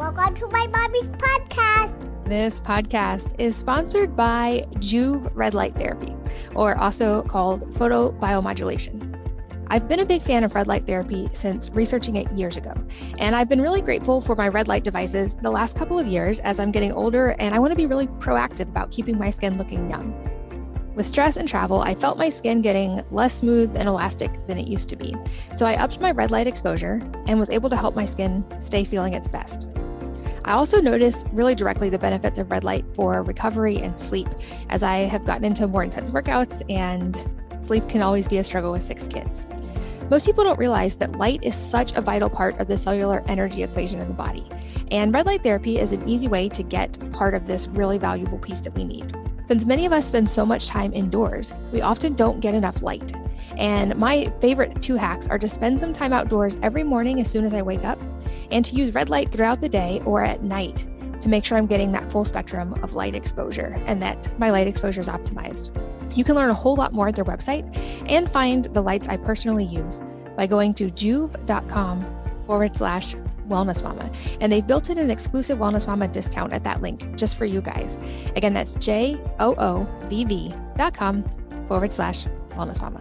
Welcome to my mommy's podcast. This podcast is sponsored by Juve red light therapy, or also called photobiomodulation. I've been a big fan of red light therapy since researching it years ago, and I've been really grateful for my red light devices the last couple of years as I'm getting older and I want to be really proactive about keeping my skin looking young. With stress and travel, I felt my skin getting less smooth and elastic than it used to be, so I upped my red light exposure and was able to help my skin stay feeling its best. I also noticed really directly the benefits of red light for recovery and sleep, as I have gotten into more intense workouts and sleep can always be a struggle with 6 kids. Most people don't realize that light is such a vital part of the cellular energy equation in the body, and red light therapy is an easy way to get part of this really valuable piece that we need. Since many of us spend so much time indoors, we often don't get enough light. And my favorite 2 hacks are to spend some time outdoors every morning as soon as I wake up, and to use red light throughout the day or at night to make sure I'm getting that full spectrum of light exposure and that my light exposure is optimized. You can learn a whole lot more at their website and find the lights I personally use by going to juve.com/Wellness Mama. And they've built in an exclusive Wellness Mama discount at that link just for you guys. Again, that's joovv.com/Wellness Mama.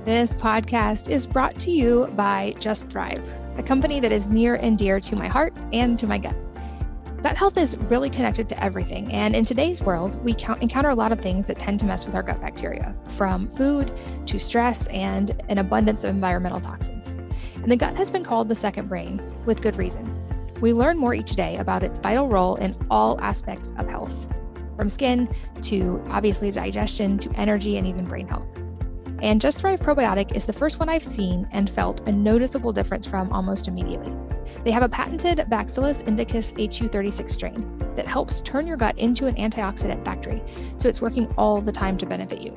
This podcast is brought to you by Just Thrive, a company that is near and dear to my heart and to my gut. Gut health is really connected to everything, and in today's world, we encounter a lot of things that tend to mess with our gut bacteria, from food to stress and an abundance of environmental toxins. And the gut has been called the second brain, with good reason. We learn more each day about its vital role in all aspects of health, from skin to obviously digestion to energy and even brain health. And Just Thrive Probiotic is the first one I've seen and felt a noticeable difference from almost immediately. They have a patented Bacillus indicus HU36 strain that helps turn your gut into an antioxidant factory, so it's working all the time to benefit you.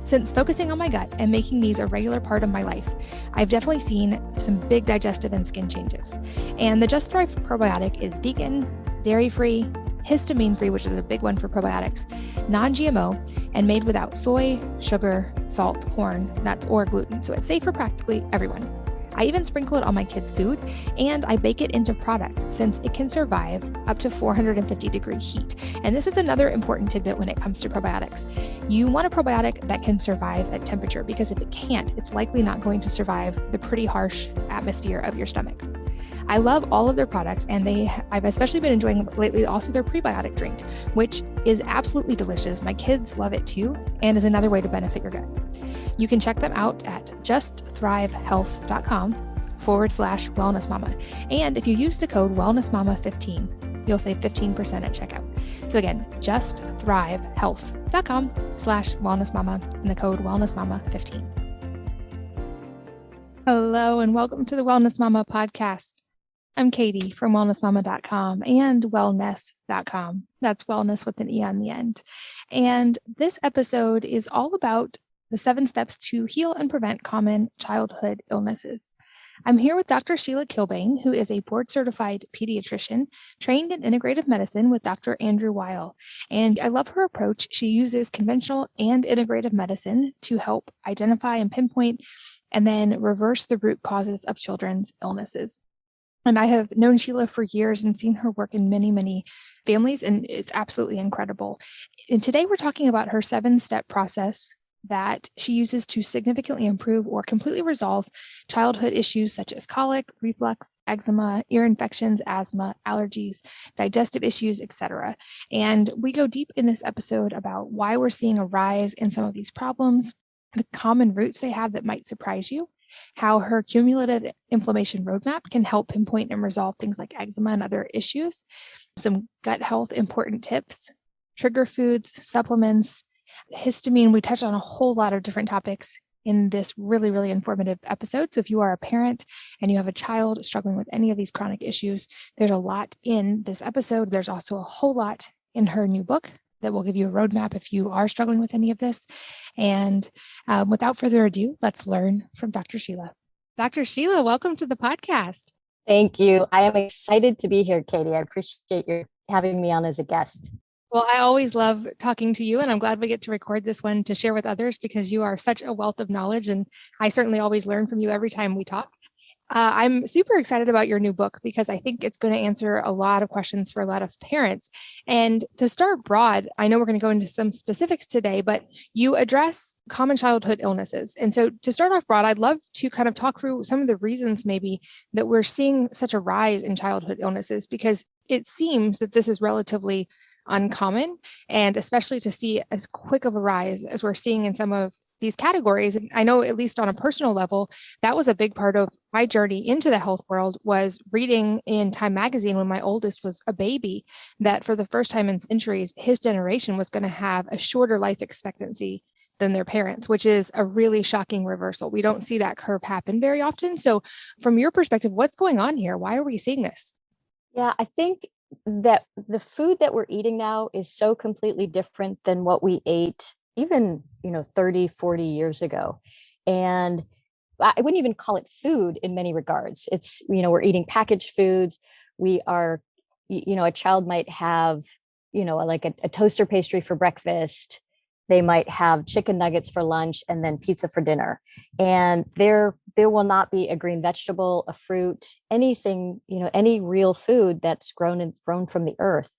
Since focusing on my gut and making these a regular part of my life, I've definitely seen some big digestive and skin changes. And the Just Thrive Probiotic is vegan, dairy-free, histamine-free, which is a big one for probiotics, non-GMO, and made without soy, sugar, salt, corn, nuts, or gluten. So it's safe for practically everyone. I even sprinkle it on my kids' food, and I bake it into products since it can survive up to 450-degree heat. And this is another important tidbit when it comes to probiotics. You want a probiotic that can survive at temperature, because if it can't, it's likely not going to survive the pretty harsh atmosphere of your stomach. I love all of their products, and I've especially been enjoying lately also their prebiotic drink, which is absolutely delicious. My kids love it too, and is another way to benefit your gut. You can check them out at justthrivehealth.com/Wellness Mama. And if you use the code WellnessMama15, you'll save 15% at checkout. So again, justthrivehealth.com/Wellness Mama and the code WellnessMama15. Hello, and welcome to the Wellness Mama podcast. I'm Katie from wellnessmama.com and wellness.com. That's wellness with an E on the end. And this episode is all about the 7 steps to heal and prevent common childhood illnesses. I'm here with Dr. Sheila Kilbane, who is a board-certified pediatrician trained in integrative medicine with Dr. Andrew Weil. And I love her approach. She uses conventional and integrative medicine to help identify and pinpoint and then reverse the root causes of children's illnesses. And I have known Sheila for years and seen her work in many, many families, and it's absolutely incredible. And today we're talking about her 7-step process that she uses to significantly improve or completely resolve childhood issues such as colic, reflux, eczema, ear infections, asthma, allergies, digestive issues, etc. And we go deep in this episode about why we're seeing a rise in some of these problems, the common roots they have that might surprise you, how her cumulative inflammation roadmap can help pinpoint and resolve things like eczema and other issues, some gut health important tips, trigger foods, supplements, histamine. We touched on a whole lot of different topics in this really, really informative episode. So if you are a parent and you have a child struggling with any of these chronic issues, there's a lot in this episode. There's also a whole lot in her new book that will give you a roadmap if you are struggling with any of this. And without further ado, let's learn from Dr. Sheila. Dr. Sheila, welcome to the podcast. Thank you. I am excited to be here, Katie. I appreciate you having me on as a guest. Well, I always love talking to you, and I'm glad we get to record this one to share with others because you are such a wealth of knowledge, and I certainly always learn from you every time we talk. I'm super excited about your new book because I think it's going to answer a lot of questions for a lot of parents. And to start broad, I know we're going to go into some specifics today, but you address common childhood illnesses. And so to start off broad, I'd love to kind of talk through some of the reasons maybe that we're seeing such a rise in childhood illnesses, because it seems that this is relatively uncommon, and especially to see as quick of a rise as we're seeing in some of these categories. And I know, at least on a personal level, that was a big part of my journey into the health world, was reading in Time magazine when my oldest was a baby, that for the first time in centuries, his generation was going to have a shorter life expectancy than their parents, which is a really shocking reversal. We don't see that curve happen very often. So from your perspective, what's going on here? Why are we seeing this? Yeah, I think that the food that we're eating now is so completely different than what we ate even, 30, 40 years ago. And I wouldn't even call it food in many regards. It's, we're eating packaged foods. We are, a child might have, like a toaster pastry for breakfast. They might have chicken nuggets for lunch and then pizza for dinner. And there will not be a green vegetable, a fruit, anything, any real food that's grown from the earth.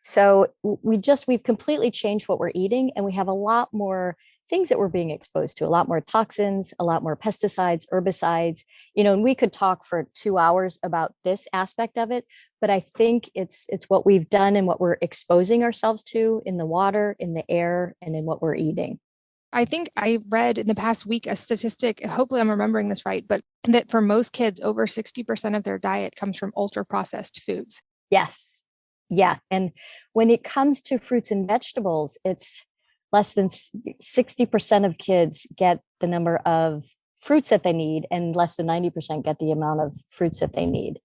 So we've completely changed what we're eating, and we have a lot more things that we're being exposed to, a lot more toxins, a lot more pesticides, herbicides, and we could talk for 2 hours about this aspect of it, but I think it's what we've done and what we're exposing ourselves to in the water, in the air, and in what we're eating. I think I read in the past week a statistic, hopefully I'm remembering this right, but that for most kids, over 60% of their diet comes from ultra processed foods. Yes. Yeah. And when it comes to fruits and vegetables, it's less than 60% of kids get the number of fruits that they need, and less than 90% get the amount of fruits that they need.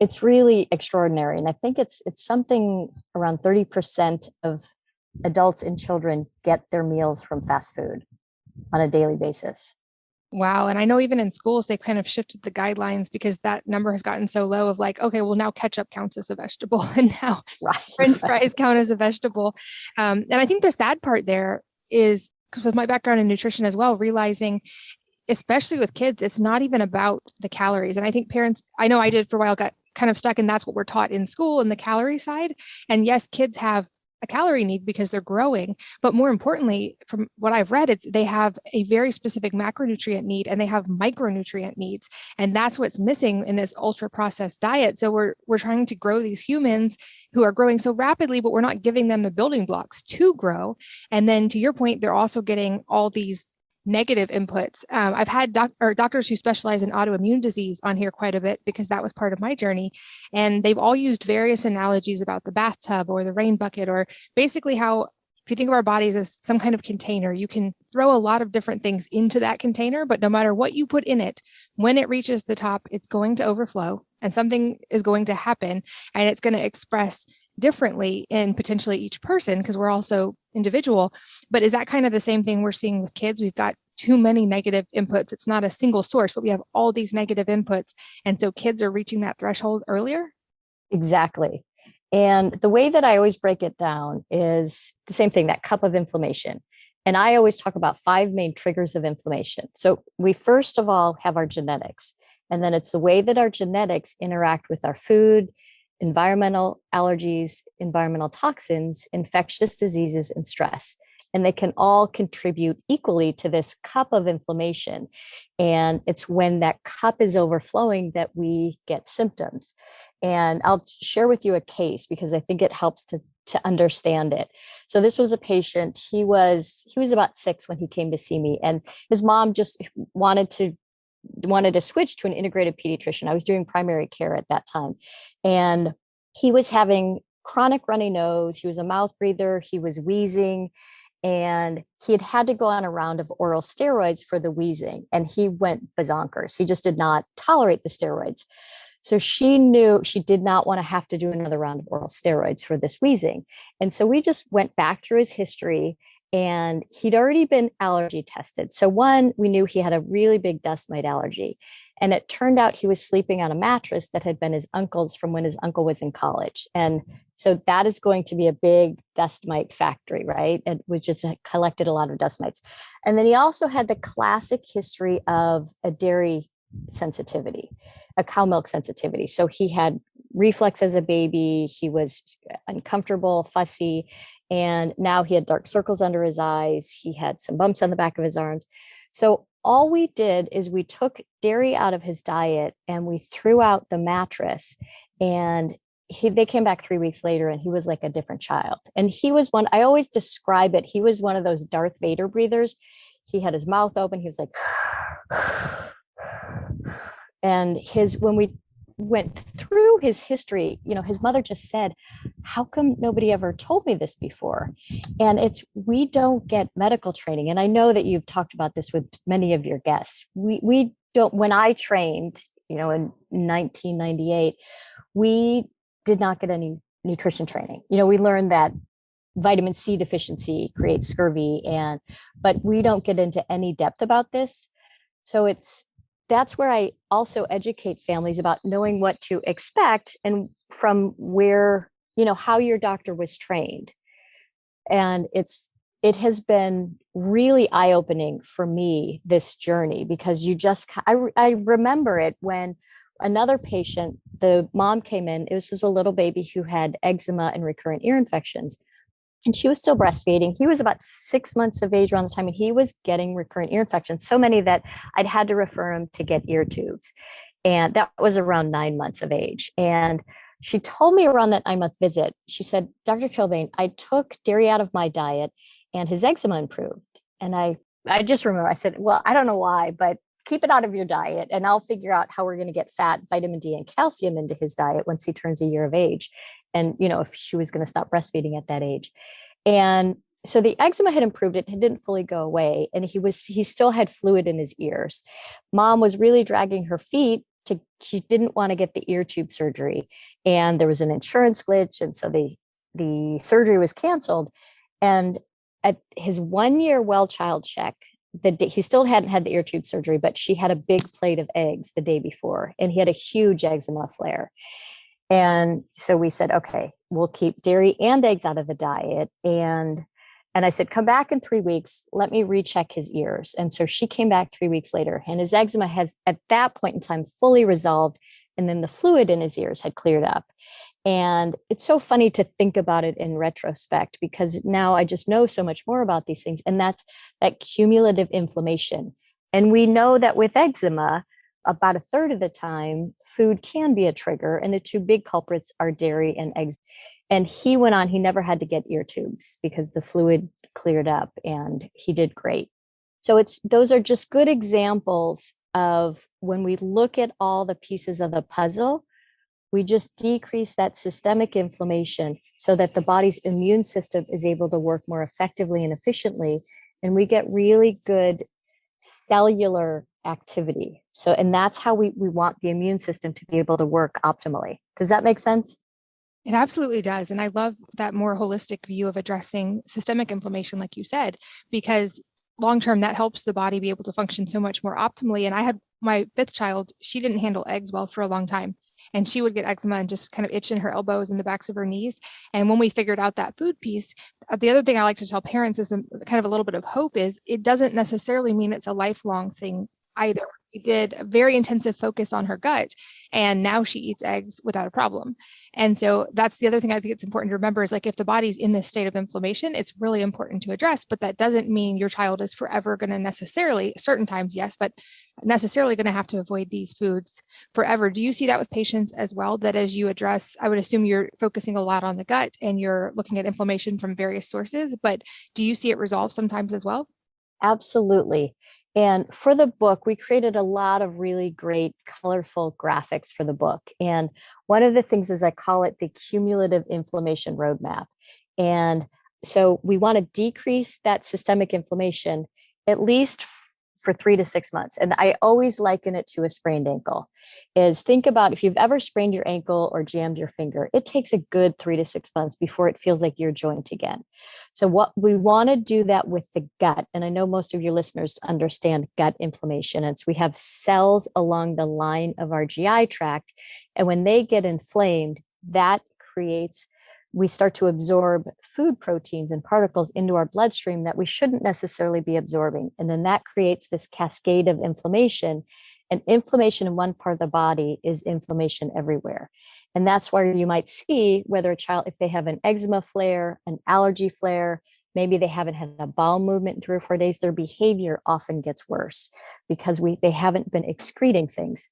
It's really extraordinary. And I think it's something around 30% of adults and children get their meals from fast food on a daily basis. Wow. And I know even in schools, they've kind of shifted the guidelines because that number has gotten so low of like, okay, well, now ketchup counts as a vegetable and now French fries count as a vegetable. And I think the sad part there is, because with my background in nutrition as well, realizing, especially with kids, it's not even about the calories. And I think parents, I know I did for a while, got kind of stuck in that's what we're taught in school in the calorie side. And yes, kids have a calorie need because they're growing. But more importantly, from what I've read, it's they have a very specific macronutrient need and they have micronutrient needs. And that's what's missing in this ultra processed diet. So we're trying to grow these humans who are growing so rapidly, but we're not giving them the building blocks to grow. And then to your point, they're also getting all these negative inputs. I've had doctors who specialize in autoimmune disease on here quite a bit because that was part of my journey. And they've all used various analogies about the bathtub or the rain bucket, or basically how, if you think of our bodies as some kind of container, you can throw a lot of different things into that container, but no matter what you put in it, when it reaches the top, it's going to overflow and something is going to happen, and it's going to express differently in potentially each person because we're also individual. But is that kind of the same thing we're seeing with kids? We've got too many negative inputs. It's not a single source, but we have all these negative inputs. And so kids are reaching that threshold earlier. Exactly. And the way that I always break it down is the same thing, that cup of inflammation. And I always talk about 5 main triggers of inflammation. So we first of all have our genetics, and then it's the way that our genetics interact with our food, environmental allergies, environmental toxins, infectious diseases, and stress. And they can all contribute equally to this cup of inflammation. And it's when that cup is overflowing that we get symptoms. And I'll share with you a case because I think it helps to understand it. So this was a patient. He was about 6 when he came to see me, and his mom just wanted to switch to an integrated pediatrician. I was doing primary care at that time. And he was having chronic runny nose. He was a mouth breather. He was wheezing. And he had to go on a round of oral steroids for the wheezing. And he went bazonkers. He just did not tolerate the steroids. So she knew she did not want to have to do another round of oral steroids for this wheezing. And so we just went back through his history, and he'd already been allergy tested. So one, we knew he had a really big dust mite allergy. And it turned out he was sleeping on a mattress that had been his uncle's from when his uncle was in college. And so that is going to be a big dust mite factory, right? It was just collected a lot of dust mites. And then he also had the classic history of a dairy sensitivity, a cow milk sensitivity. So he had reflux as a baby. He was uncomfortable, fussy, and now he had dark circles under his eyes. He had some bumps on the back of his arms. So all we did is we took dairy out of his diet and we threw out the mattress, and they came back 3 weeks later and he was like a different child. And he was one, I always describe it, he was one of those Darth Vader breathers. He had his mouth open. He was like, and when we went through his history, his mother just said, how come nobody ever told me this before? And we don't get medical training. And I know that you've talked about this with many of your guests. We don't, when I trained, in 1998, we did not get any nutrition training. We learned that vitamin C deficiency creates scurvy, but we don't get into any depth about this. So that's where I also educate families about knowing what to expect and from where, how your doctor was trained. And it has been really eye-opening for me, this journey, because I remember it when another patient, the mom came in, it was just a little baby who had eczema and recurrent ear infections. And she was still breastfeeding. He was about 6 months of age around the time, and he was getting recurrent ear infections, so many that I'd had to refer him to get ear tubes. And that was around 9 months of age. And she told me around that 9-month visit, she said, Dr. Kilbane, I took dairy out of my diet and his eczema improved. And I just remember, I said, well, I don't know why, but keep it out of your diet and I'll figure out how we're going to get fat, vitamin D, and calcium into his diet once he turns a year of age. And, if she was going to stop breastfeeding at that age. And so the eczema had improved. It didn't fully go away. And he still had fluid in his ears. Mom was really dragging her feet she didn't want to get the ear tube surgery. And there was an insurance glitch. And so the surgery was canceled. And at his 1-year well child check, he still hadn't had the ear tube surgery, but she had a big plate of eggs the day before, and he had a huge eczema flare. And so we said, okay, we'll keep dairy and eggs out of the diet. And I said, come back in 3 weeks. Let me recheck his ears. And so she came back 3 weeks later, and his eczema has at that point in time fully resolved. And then the fluid in his ears had cleared up. And it's so funny to think about it in retrospect, because now I just know so much more about these things. And that's that cumulative inflammation. And we know that with eczema, about a third of the time, food can be a trigger. And the two big culprits are dairy and eggs. And he went on, he never had to get ear tubes because the fluid cleared up and he did great. So those are just good examples of when we look at all the pieces of the puzzle, we just decrease that systemic inflammation so that the body's immune system is able to work more effectively and efficiently. And we get really good cellular activity. And that's how we want the immune system to be able to work optimally. Does that make sense? It absolutely does. And I love that more holistic view of addressing systemic inflammation, like you said, because long-term that helps the body be able to function so much more optimally. And I had my 5th child, she didn't handle eggs well for a long time. And she would get eczema and just kind of itch in her elbows and the backs of her knees. And when we figured out that food piece, the other thing I like to tell parents is kind of a little bit of hope is it doesn't necessarily mean it's a lifelong thing either. We did a very intensive focus on her gut, and now she eats eggs without a problem. And so that's the other thing I think it's important to remember is like if the body's in this state of inflammation, it's really important to address, but that doesn't mean your child is forever going to necessarily, certain times, yes, but necessarily going to have to avoid these foods forever. Do you see that with patients as well, that as you address, I would assume you're focusing a lot on the gut and you're looking at inflammation from various sources, but do you see it resolve sometimes as well? Absolutely. And for the book, we created a lot of really great, colorful graphics for the book. And one of the things is I call it the cumulative inflammation roadmap. And so we want to decrease that systemic inflammation at least for 3 to 6 months. And I always liken it to a sprained ankle. Is think about if you've ever sprained your ankle or jammed your finger, it takes a good 3 to 6 months before it feels like your joint again. So what we want to do that with the gut, and I know most of your listeners understand gut inflammation. It's we have cells along the line of our GI tract, and when they get inflamed, that creates we start to absorb food proteins and particles into our bloodstream that we shouldn't necessarily be absorbing. And then that creates this cascade of inflammation. And inflammation in one part of the body is inflammation everywhere. And that's where you might see whether a child, if they have an eczema flare, an allergy flare, maybe they haven't had a bowel movement in 3 or 4 days, their behavior often gets worse because they haven't been excreting things.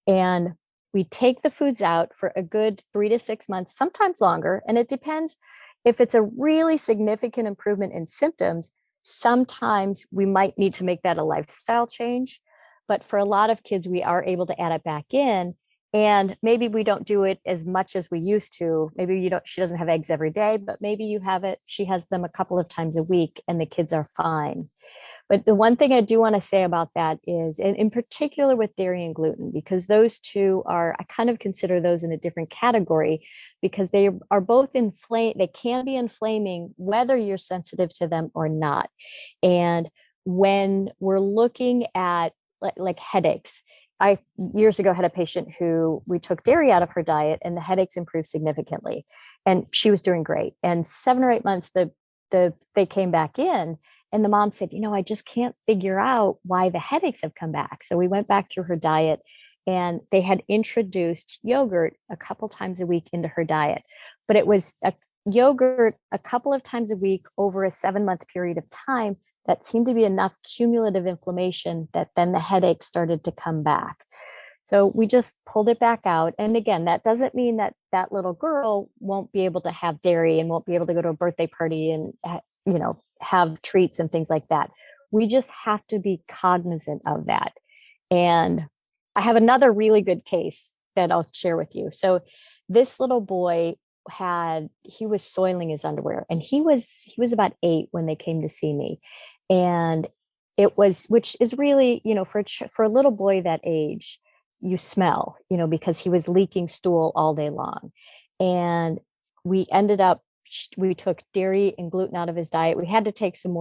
And we take the foods out for a good 3 to 6 months, sometimes longer. And it depends if it's a really significant improvement in symptoms. Sometimes we might need to make that a lifestyle change. But for a lot of kids, we are able to add it back in. And maybe we don't do it as much as we used to. Maybe she doesn't have eggs every day, but maybe she has them a couple of times a week and the kids are fine. But the one thing I do want to say about that is, and in particular with dairy and gluten, because those two I kind of consider those in a different category because they are both they can be inflaming whether you're sensitive to them or not. And when we're looking at like headaches, I years ago had a patient who we took dairy out of her diet and the headaches improved significantly and she was doing great. And 7 or 8 months, they came back in. And the mom said, I just can't figure out why the headaches have come back. So we went back through her diet and they had introduced yogurt a couple times a week into her diet. But it was a yogurt a couple of times a week over a 7-month period of time that seemed to be enough cumulative inflammation that then the headaches started to come back. So we just pulled it back out. And again, that doesn't mean that that little girl won't be able to have dairy and won't be able to go to a birthday party and have treats and things like that. We just have to be cognizant of that. And I have another really good case that I'll share with you. So this little boy he was soiling his underwear and he was about 8 when they came to see me. And which is really, for a little boy that age, you smell, because he was leaking stool all day long. And we took dairy and gluten out of his diet. We had to take some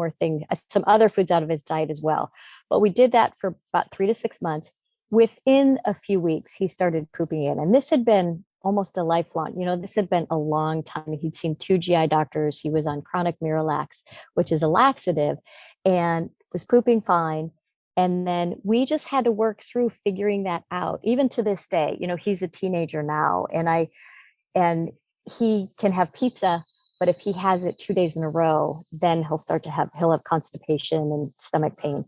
other foods out of his diet as well. But we did that for about 3 to 6 months. Within a few weeks, he started pooping in. And this had been almost a lifelong, this had been a long time. He'd seen 2 GI doctors. He was on chronic Miralax, which is a laxative, and was pooping fine. And then we just had to work through figuring that out. Even to this day, he's a teenager now and he can have pizza, but if he has it 2 days in a row, then he'll have constipation and stomach pain.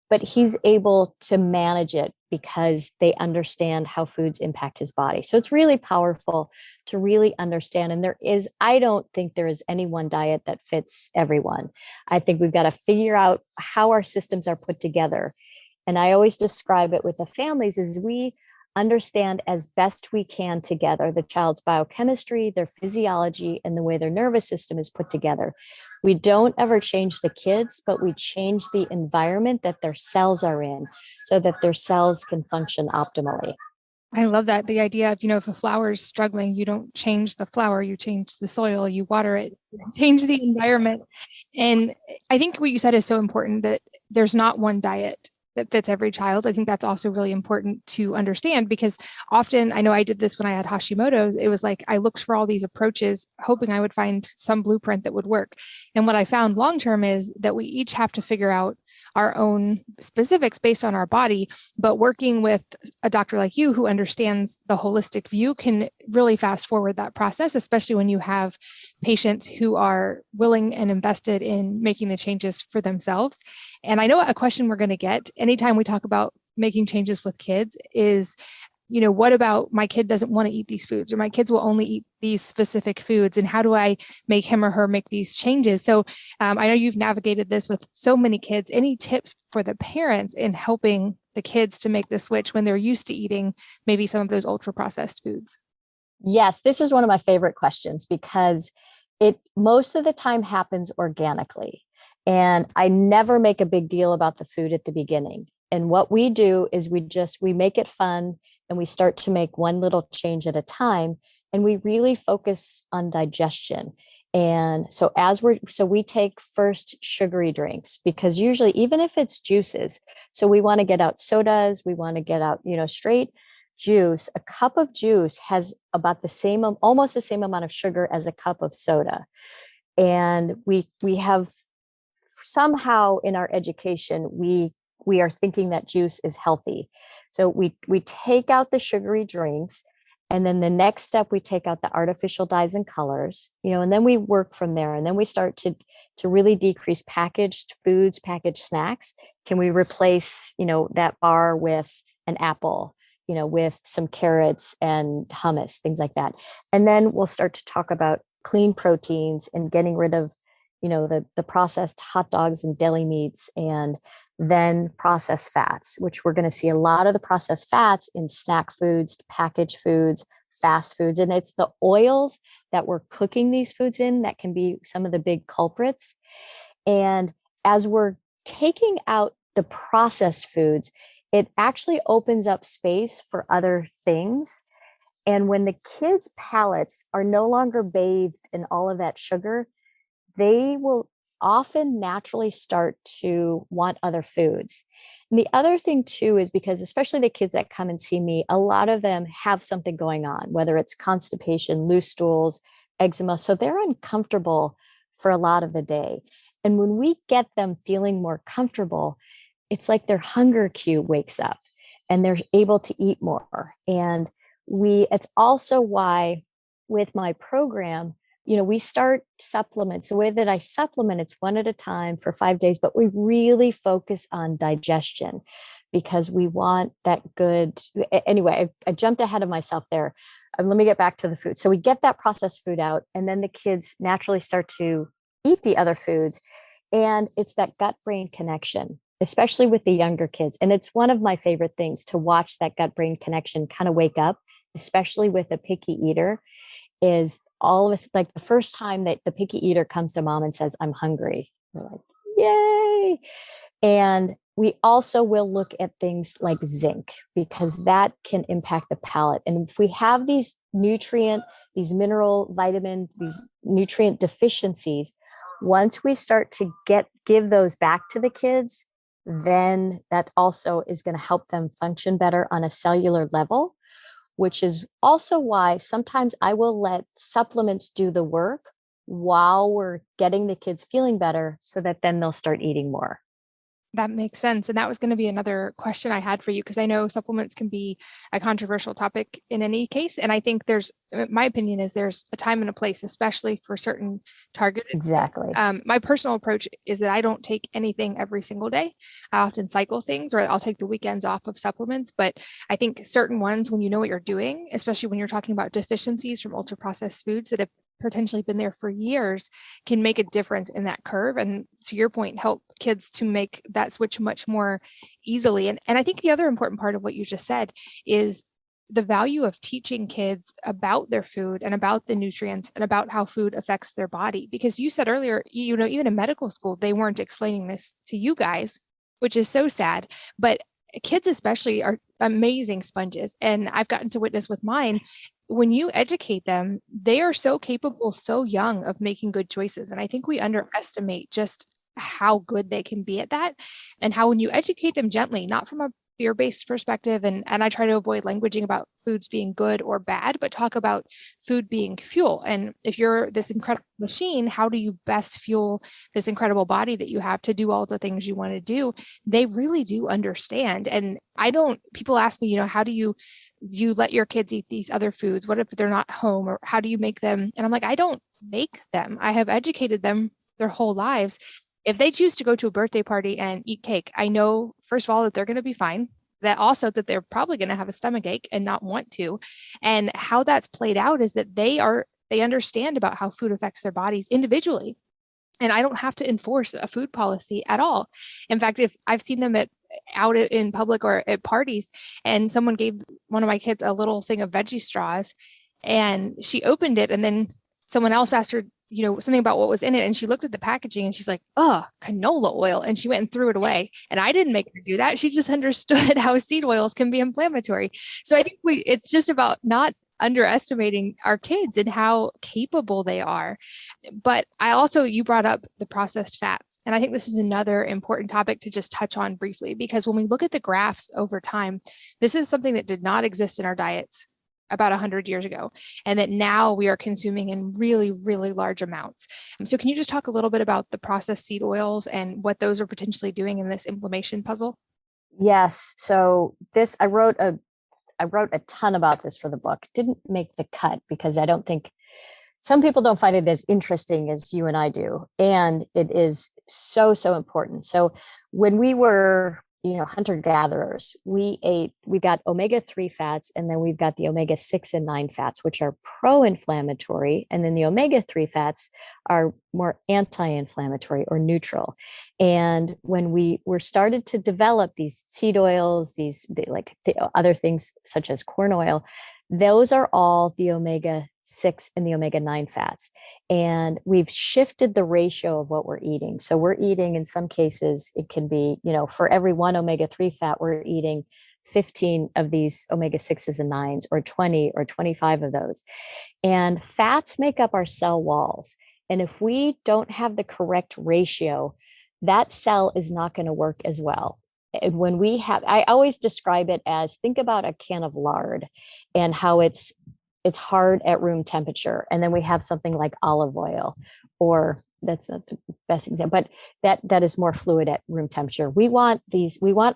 But he's able to manage it because they understand how foods impact his body. So it's really powerful to really understand. And I don't think there is any one diet that fits everyone. I think we've got to figure out how our systems are put together. And I always describe it with the families as we understand as best we can together the child's biochemistry, their physiology, and the way their nervous system is put together. We don't ever change the kids, but we change the environment that their cells are in so that their cells can function optimally. I love that. The idea of, if a flower is struggling, you don't change the flower, you change the soil, you water it, change the environment. And I think what you said is so important, that there's not one diet that fits every child. I think that's also really important to understand because often, I know I did this when I had Hashimoto's, it was like I looked for all these approaches, hoping I would find some blueprint that would work. And what I found long-term is that we each have to figure out our own specifics based on our body, but working with a doctor like you who understands the holistic view can really fast forward that process, especially when you have patients who are willing and invested in making the changes for themselves. And I know a question we're going to get anytime we talk about making changes with kids is, what about my kid doesn't want to eat these foods, or my kids will only eat these specific foods, and how do I make him or her make these changes? So I know you've navigated this with so many kids. Any tips for the parents in helping the kids to make the switch when they're used to eating maybe some of those ultra processed foods? Yes, this is one of my favorite questions because it most of the time happens organically. And I never make a big deal about the food at the beginning. And what we do is we make it fun and we start to make one little change at a time. And we really focus on digestion. And so we take first sugary drinks because usually, even if it's juices, so we want to get out sodas, we want to get out, straight juice. A cup of juice has about almost the same amount of sugar as a cup of soda. And we have somehow in our education, we are thinking that juice is healthy. So we take out the sugary drinks, and then the next step, we take out the artificial dyes and colors, and then we work from there. And then we start to really decrease packaged foods, packaged snacks. Can we replace, that bar with an apple, with some carrots and hummus, things like that. And then we'll start to talk about clean proteins and getting rid of, the processed hot dogs and deli meats, and then processed fats, which we're going to see a lot of the processed fats in snack foods, packaged foods, fast foods. And it's the oils that we're cooking these foods in that can be some of the big culprits. And as we're taking out the processed foods, it actually opens up space for other things. And when the kids' palates are no longer bathed in all of that sugar, they will often naturally start to want other foods. And the other thing too is because especially the kids that come and see me, a lot of them have something going on, whether it's constipation, loose stools, eczema. So they're uncomfortable for a lot of the day. And when we get them feeling more comfortable, it's like their hunger cue wakes up and they're able to eat more. And it's also why with my program, we start supplements. The way that I supplement, it's one at a time for 5 days, but we really focus on digestion because we want that good. Anyway, I jumped ahead of myself there. Let me get back to the food. So we get that processed food out, and then the kids naturally start to eat the other foods. And it's that gut-brain connection, especially with the younger kids. And it's one of my favorite things to watch that gut-brain connection kind of wake up, especially with a picky eater, is all of us, like the first time that the picky eater comes to mom and says, I'm hungry, we're like, yay. And we also will look at things like zinc because that can impact the palate. And if we have these these mineral, vitamin, these nutrient deficiencies, once we start to give those back to the kids, then that also is going to help them function better on a cellular level, which is also why sometimes I will let supplements do the work while we're getting the kids feeling better so that then they'll start eating more. That makes sense. And that was going to be another question I had for you, because I know supplements can be a controversial topic in any case. And I think my opinion is there's a time and a place, especially for certain targeted. Exactly. My personal approach is that I don't take anything every single day. I often cycle things, or I'll take the weekends off of supplements. But I think certain ones, when you know what you're doing, especially when you're talking about deficiencies from ultra processed foods that have potentially been there for years, can make a difference in that curve. And to your point, help kids to make that switch much more easily. And I think the other important part of what you just said is the value of teaching kids about their food and about the nutrients and about how food affects their body. Because you said earlier, even in medical school, they weren't explaining this to you guys, which is so sad. But kids especially are amazing sponges. And I've gotten to witness with mine, when you educate them, they are so capable, so young, of making good choices. And I think we underestimate just how good they can be at that, and how when you educate them gently, not from a fear-based perspective, and I try to avoid languaging about foods being good or bad, but talk about food being fuel. And if you're this incredible machine, how do you best fuel this incredible body that you have to do all the things you want to do? They really do understand. And people ask me, how do you let your kids eat these other foods? What if they're not home? Or how do you make them? And I'm like, I don't make them. I have educated them their whole lives. If they choose to go to a birthday party and eat cake, I know, first of all, that they're going to be fine. That also that they're probably going to have a stomach ache and not want to. And how that's played out is that they understand about how food affects their bodies individually. And I don't have to enforce a food policy at all. In fact, if I've seen them out in public or at parties, and someone gave one of my kids a little thing of veggie straws, and she opened it, and then someone else asked her, something about what was in it. And she looked at the packaging and she's like, oh, canola oil. And she went and threw it away. And I didn't make her do that. She just understood how seed oils can be inflammatory. So I think it's just about not underestimating our kids and how capable they are. But you brought up the processed fats. And I think this is another important topic to just touch on briefly, because when we look at the graphs over time, this is something that did not exist in our diets about 100 years ago, and that now we are consuming in really, really large amounts. So can you just talk a little bit about the processed seed oils and what those are potentially doing in this inflammation puzzle? Yes. So this, I wrote a ton about this for the book. Didn't make the cut because I don't think some people don't find it as interesting as you and I do. And it is so, so important. So when we were, hunter gatherers, we got omega-3 fats, and then we've got the omega-6 and 9 fats, which are pro-inflammatory. And then the omega-3 fats are more anti-inflammatory or neutral. And when we were started to develop these seed oils, the other things such as corn oil, those are all the omega-6 and the omega-9 fats. And we've shifted the ratio of what we're eating. So we're eating, in some cases, it can be, for every one omega-3 fat, we're eating 15 of these omega-6s and 9s, or 20 or 25 of those. And fats make up our cell walls. And if we don't have the correct ratio, that cell is not going to work as well. When I always describe it as, think about a can of lard and how it's hard at room temperature. And then we have something like olive oil, or that's not the best example, but that is more fluid at room temperature. We want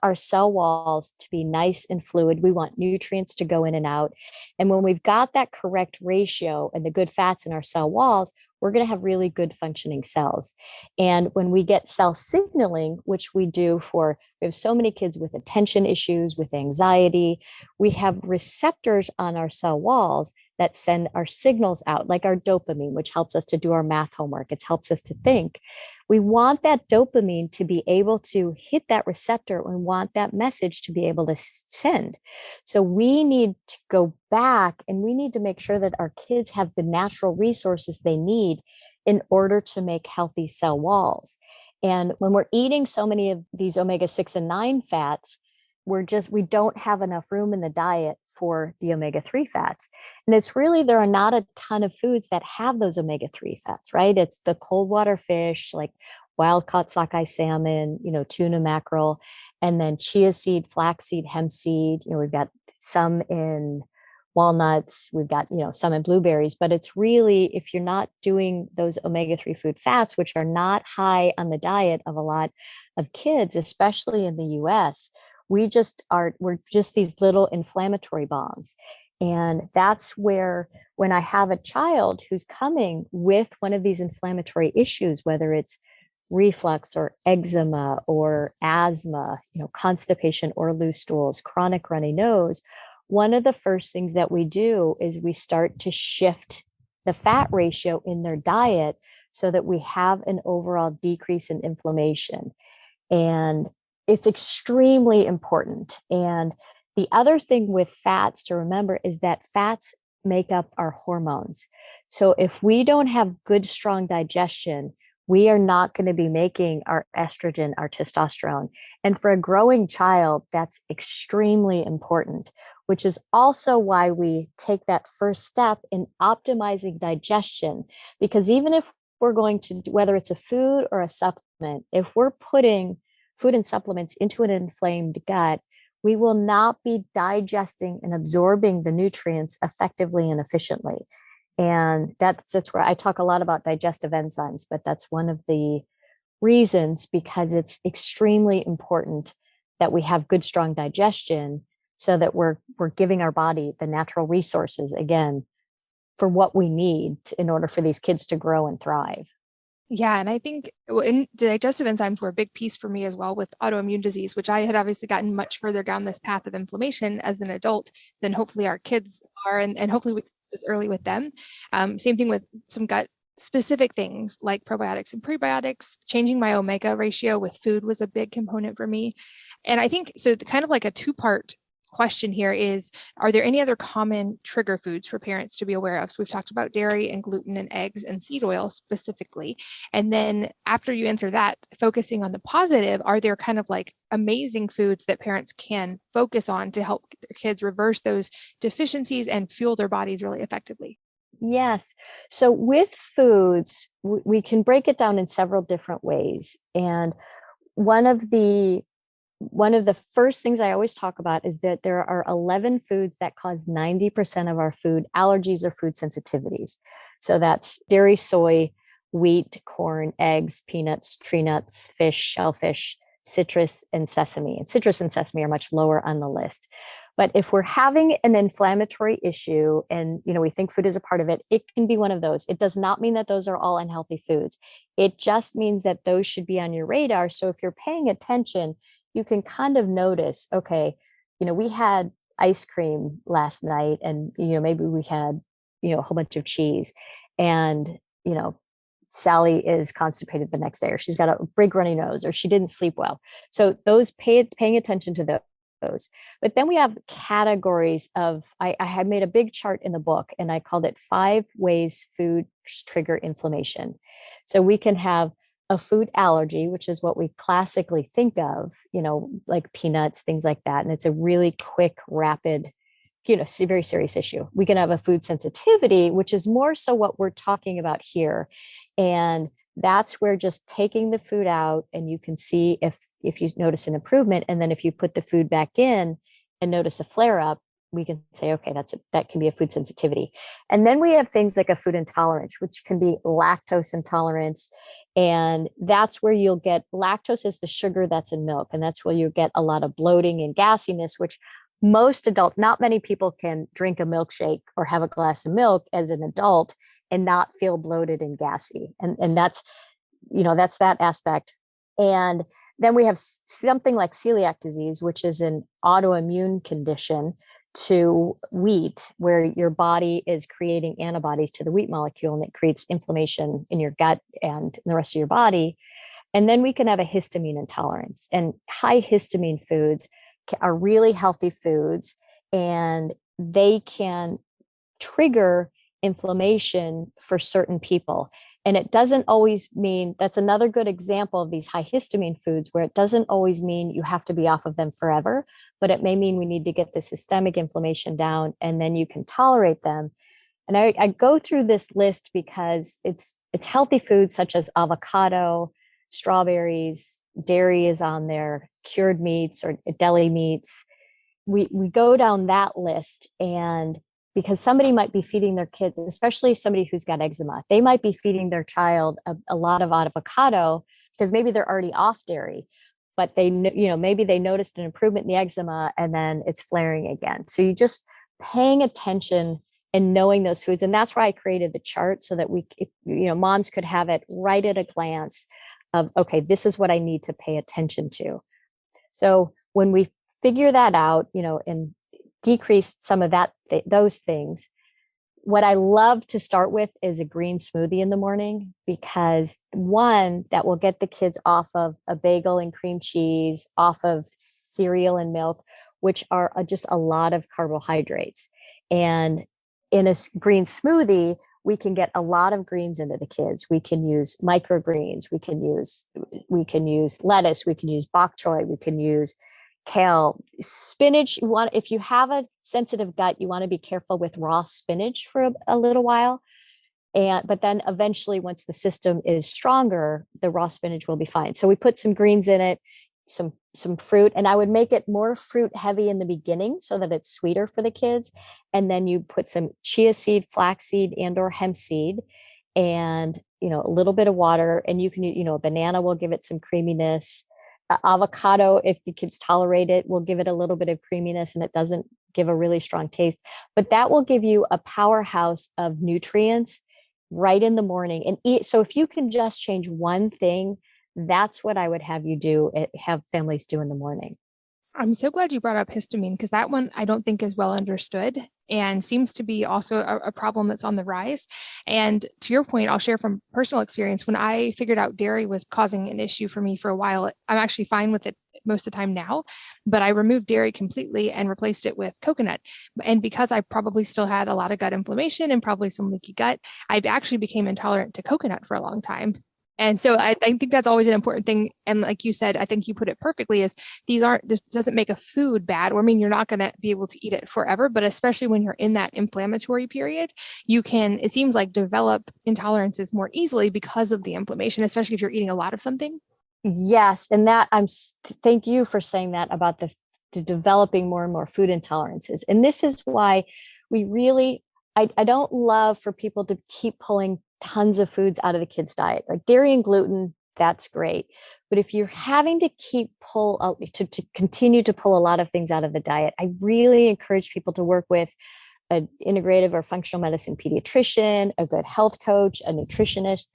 our cell walls to be nice and fluid. We want nutrients to go in and out. And when we've got that correct ratio and the good fats in our cell walls, we're going to have really good functioning cells. And when we get cell signaling, which we have so many kids with attention issues, with anxiety, we have receptors on our cell walls that send our signals out, like our dopamine, which helps us to do our math homework. It helps us to think. We want that dopamine to be able to hit that receptor. We want that message to be able to send. So we need to go back, and we need to make sure that our kids have the natural resources they need in order to make healthy cell walls. And when we're eating so many of these omega-6 and 9 fats, we don't have enough room in the diet for the omega-3 fats. And there are not a ton of foods that have those omega-3 fats, right? It's the cold water fish, like wild caught sockeye salmon, tuna, mackerel, and then chia seed, flaxseed, hemp seed. We've got some in walnuts, we've got, some in blueberries, but it's really, if you're not doing those omega-3 food fats, which are not high on the diet of a lot of kids, especially in the US, we're just these little inflammatory bombs. And that's where, when I have a child who's coming with one of these inflammatory issues, whether it's reflux or eczema or asthma, constipation or loose stools, chronic runny nose, one of the first things that we do is we start to shift the fat ratio in their diet so that we have an overall decrease in inflammation. And it's extremely important. And the other thing with fats to remember is that fats make up our hormones. So if we don't have good, strong digestion, we are not going to be making our estrogen, our testosterone. And for a growing child, that's extremely important, which is also why we take that first step in optimizing digestion. Because even if we're going to, whether it's a food or a supplement, if we're putting food and supplements into an inflamed gut, we will not be digesting and absorbing the nutrients effectively and efficiently. And that's where I talk a lot about digestive enzymes, but that's one of the reasons, because it's extremely important that we have good, strong digestion so that we're giving our body the natural resources, again, for what we need in order for these kids to grow and thrive. Yeah. And I think digestive enzymes were a big piece for me as well with autoimmune disease, which I had obviously gotten much further down this path of inflammation as an adult than hopefully our kids are. And hopefully we do this early with them. Same thing with some gut specific things like probiotics and prebiotics. Changing my omega ratio with food was a big component for me. And I think, so kind of like a two-part question here is, are there any other common trigger foods for parents to be aware of? So we've talked about dairy and gluten and eggs and seed oil specifically. And then after you answer that, focusing on the positive, are there kind of like amazing foods that parents can focus on to help their kids reverse those deficiencies and fuel their bodies really effectively? Yes. So with foods, we can break it down in several different ways. And one of the first things I always talk about is that there are 11 foods that cause 90% of our food allergies or food sensitivities. So that's dairy, soy, wheat, corn, eggs, peanuts, tree nuts, fish, shellfish, citrus and sesame. And citrus and sesame are much lower on the list. But if we're having an inflammatory issue and, we think food is a part of it, it can be one of those. It does not mean that those are all unhealthy foods. It just means that those should be on your radar. So if you're paying attention, you can kind of notice, okay, we had ice cream last night and, maybe we had, a whole bunch of cheese and, Sally is constipated the next day, or she's got a big runny nose, or she didn't sleep well. So those paying attention to those. But then we have categories of, I had made a big chart in the book and I called it 5 ways food trigger inflammation. So we can have a food allergy, which is what we classically think of, like peanuts, things like that. And it's a really quick, rapid, very serious issue. We can have a food sensitivity, which is more so what we're talking about here. And that's where just taking the food out and you can see if you notice an improvement. And then if you put the food back in and notice a flare up, we can say, okay, that can be a food sensitivity. And then we have things like a food intolerance, which can be lactose intolerance. And that's where you'll get lactose is the sugar that's in milk. And that's where you get a lot of bloating and gassiness, which most adults, not many people can drink a milkshake or have a glass of milk as an adult and not feel bloated and gassy. And that's, that's that aspect. And then we have something like celiac disease, which is an autoimmune condition to wheat, where your body is creating antibodies to the wheat molecule and it creates inflammation in your gut and in the rest of your body. And then we can have a histamine intolerance, and high histamine foods are really healthy foods and they can trigger inflammation for certain people. And it doesn't always mean, that's another good example of these high histamine foods, where it doesn't always mean you have to be off of them forever, but it may mean we need to get the systemic inflammation down and then you can tolerate them. And I go through this list because it's healthy foods such as avocado, strawberries, dairy is on there, cured meats or deli meats. We go down that list, and because somebody might be feeding their kids, especially somebody who's got eczema, they might be feeding their child a lot of avocado because maybe they're already off dairy, but maybe they noticed an improvement in the eczema and then it's flaring again. So you just paying attention and knowing those foods. And that's why I created the chart so that moms could have it right at a glance of, okay, this is what I need to pay attention to. So when we figure that out, and decrease some of those things, what I love to start with is a green smoothie in the morning, because one, that will get the kids off of a bagel and cream cheese, off of cereal and milk, which are just a lot of carbohydrates. And in a green smoothie, we can get a lot of greens into the kids. We can use microgreens. We can use lettuce. We can use bok choy. We can use kale, spinach. If you have a sensitive gut, you want to be careful with raw spinach for a little while. But then eventually, once the system is stronger, the raw spinach will be fine. So we put some greens in it, some fruit, and I would make it more fruit heavy in the beginning so that it's sweeter for the kids. And then you put some chia seed, flax seed, and or hemp seed, and a little bit of water. And you can, a banana will give it some creaminess. Avocado, if the kids tolerate it, will give it a little bit of creaminess, and it doesn't give a really strong taste. But that will give you a powerhouse of nutrients right in the morning and eat. So if you can just change one thing, that's what I would have you do, have families do in the morning. I'm so glad you brought up histamine, because that one I don't think is well understood and seems to be also a problem that's on the rise. And to your point, I'll share from personal experience. When I figured out dairy was causing an issue for me for a while, I'm actually fine with it most of the time now, but I removed dairy completely and replaced it with coconut. And because I probably still had a lot of gut inflammation and probably some leaky gut, I actually became intolerant to coconut for a long time. And so I think that's always an important thing. And like you said, I think you put it perfectly, is this doesn't make a food bad. Or I mean, you're not going to be able to eat it forever, but especially when you're in that inflammatory period, you can, it seems like, develop intolerances more easily because of the inflammation, especially if you're eating a lot of something. Yes. And thank you for saying that about the developing more and more food intolerances. And this is why we really, I don't love for people to keep pulling tons of foods out of the kids' diet. Like dairy and gluten that's great. But if you're having to to continue to pull a lot of things out of the diet, I really encourage people to work with an integrative or functional medicine pediatrician, a good health coach, a nutritionist,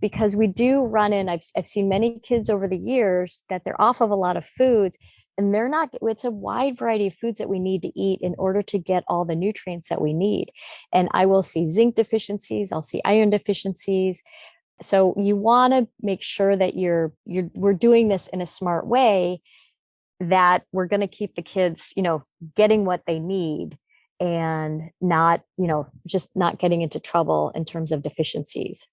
because we do run in, I've seen many kids over the years that they're off of a lot of foods, and they're not, it's a wide variety of foods that we need to eat in order to get all the nutrients that we need. And I will see zinc deficiencies, I'll see iron deficiencies. So you want to make sure that we're doing this in a smart way, that we're going to keep the kids, getting what they need, and not, just not getting into trouble in terms of deficiencies.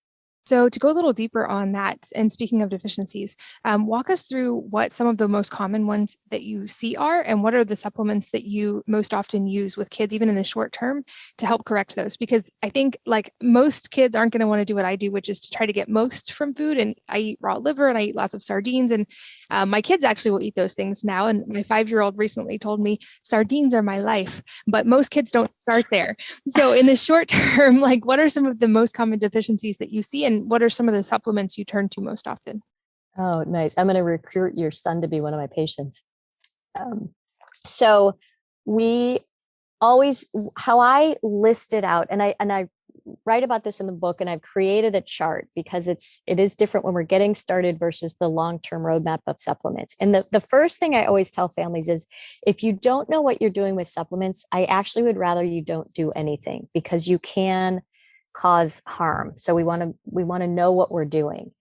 So to go a little deeper on that, and speaking of deficiencies, walk us through what some of the most common ones that you see are, and what are the supplements that you most often use with kids, even in the short term, to help correct those? Because I think like most kids aren't going to want to do what I do, which is to try to get most from food. And I eat raw liver and I eat lots of sardines, and my kids actually will eat those things now. And my 5-year-old recently told me sardines are my life, but most kids don't start there. So in the short term, like what are some of the most common deficiencies that you see? And what are some of the supplements you turn to most often? Oh, nice. I'm going to recruit your son to be one of my patients. So we always, how I list it out, and I write about this in the book, and I've created a chart because it is different when we're getting started versus the long-term roadmap of supplements. And the first thing I always tell families is, if you don't know what you're doing with supplements, I actually would rather you don't do anything, because you can cause harm. So we want to know what we're doing.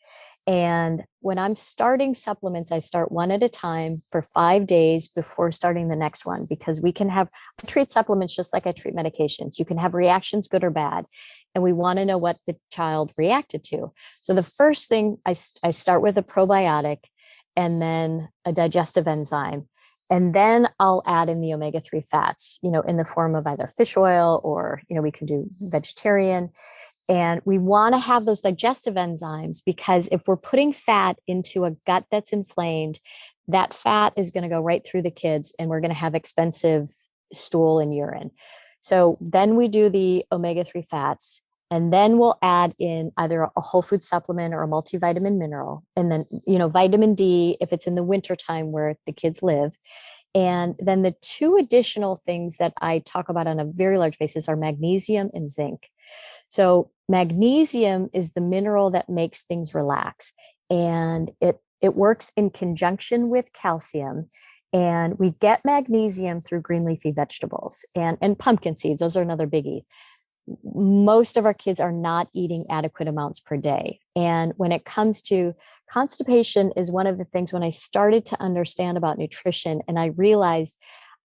And when I'm starting supplements, I start one at a time for 5 days before starting the next one, because I treat supplements just like I treat medications. You can have reactions, good or bad. And we want to know what the child reacted to. So the first thing, I start with a probiotic, and then a digestive enzyme. And then I'll add in the omega-3 fats, in the form of either fish oil, or, we can do vegetarian. And we want to have those digestive enzymes, because if we're putting fat into a gut that's inflamed, that fat is going to go right through the kids, and we're going to have expensive stool and urine. So then we do the omega-3 fats, and then we'll add in either a whole food supplement or a multivitamin mineral. And then, vitamin D, if it's in the wintertime where the kids live. And then the 2 additional things that I talk about on a very large basis are magnesium and zinc. So magnesium is the mineral that makes things relax, and it works in conjunction with calcium. And we get magnesium through green leafy vegetables and pumpkin seeds. Those are another biggie. Most of our kids are not eating adequate amounts per day. And when it comes to constipation, is one of the things, when I started to understand about nutrition, and I realized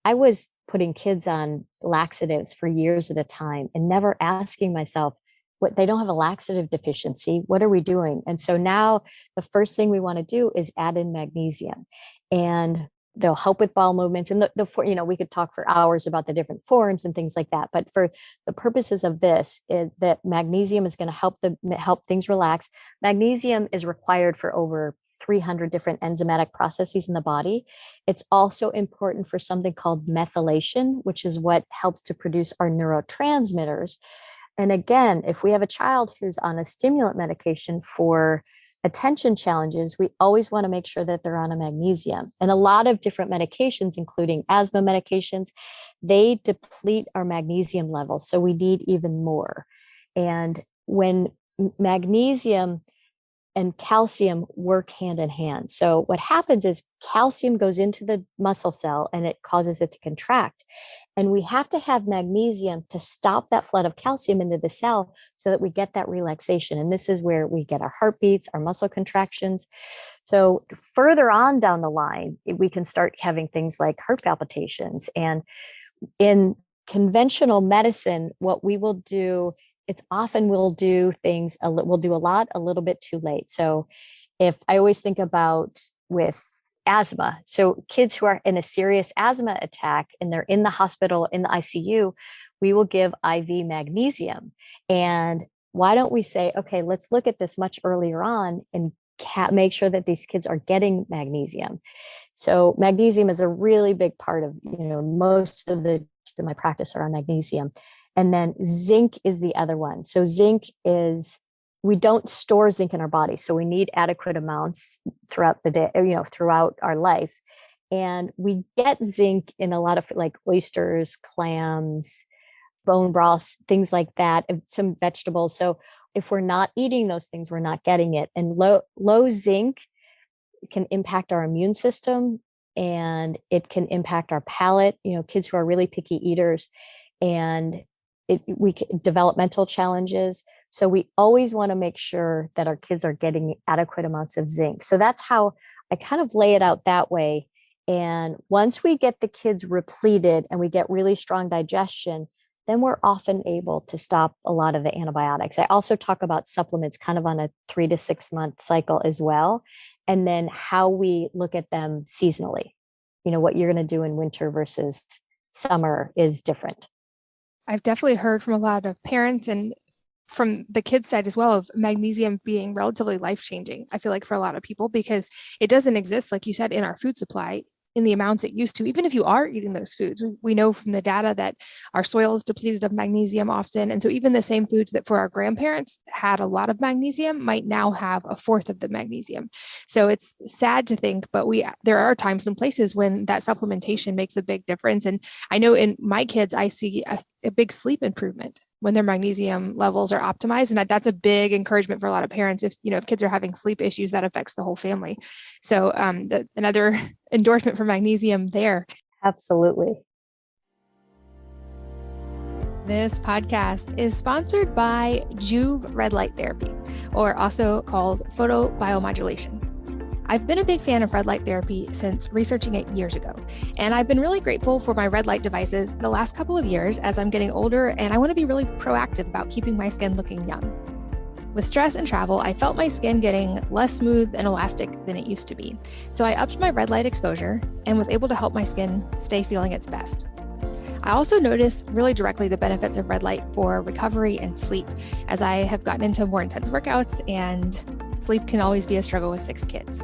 I was putting kids on laxatives for years at a time and never asking myself, what, they don't have a laxative deficiency. What are we doing? And so now the first thing we want to do is add in magnesium, and they'll help with bowel movements. And we could talk for hours about the different forms and things like that. But for the purposes of this, is that magnesium is going to help things relax. Magnesium is required for over 300 different enzymatic processes in the body. It's also important for something called methylation, which is what helps to produce our neurotransmitters. And again, if we have a child who's on a stimulant medication for attention challenges, we always want to make sure that they're on a magnesium. And a lot of different medications, including asthma medications, they deplete our magnesium levels. So we need even more. And when magnesium and calcium work hand in hand. So what happens is calcium goes into the muscle cell and it causes it to contract. And we have to have magnesium to stop that flood of calcium into the cell so that we get that relaxation. And this is where we get our heartbeats, our muscle contractions. So further on down the line, we can start having things like heart palpitations. And in conventional medicine, what we will do, it's often we'll do things, we'll do a lot, a little bit too late. So if I always think about with asthma, so kids who are in a serious asthma attack and they're in the hospital, in the ICU, we will give IV magnesium. And why don't we say, okay, let's look at this much earlier on and make sure that these kids are getting magnesium. So magnesium is a really big part of, most of my practice are on magnesium. And then zinc is the other one. So zinc is we don't store zinc in our body. So we need adequate amounts throughout the day, throughout our life. And we get zinc in a lot of like oysters, clams, bone broths, things like that, some vegetables. So if we're not eating those things, we're not getting it. And low zinc can impact our immune system, and it can impact our palate, kids who are really picky eaters, and developmental challenges. So we always want to make sure that our kids are getting adequate amounts of zinc. So that's how I kind of lay it out that way. And once we get the kids repleted and we get really strong digestion, then we're often able to stop a lot of the antibiotics. I also talk about supplements kind of on a 3 to 6 month cycle as well. And then how we look at them seasonally. What you're going to do in winter versus summer is different. I've definitely heard from a lot of parents and from the kids' side as well of magnesium being relatively life-changing, I feel like, for a lot of people, because it doesn't exist, like you said, in our food supply in the amounts it used to, even if you are eating those foods. We know from the data that our soil is depleted of magnesium often. And so even the same foods that for our grandparents had a lot of magnesium might now have a fourth of the magnesium. So it's sad to think, but there are times and places when that supplementation makes a big difference. And I know in my kids, I see a big sleep improvement when their magnesium levels are optimized. And that's a big encouragement for a lot of parents. If kids are having sleep issues, that affects the whole family. So another endorsement for magnesium there. Absolutely. This podcast is sponsored by Juve red light therapy, or also called photobiomodulation. I've been a big fan of red light therapy since researching it years ago, and I've been really grateful for my red light devices the last couple of years as I'm getting older, and I want to be really proactive about keeping my skin looking young. With stress and travel, I felt my skin getting less smooth and elastic than it used to be, so I upped my red light exposure and was able to help my skin stay feeling its best. I also noticed really directly the benefits of red light for recovery and sleep, as I have gotten into more intense workouts, and sleep can always be a struggle with 6 kids.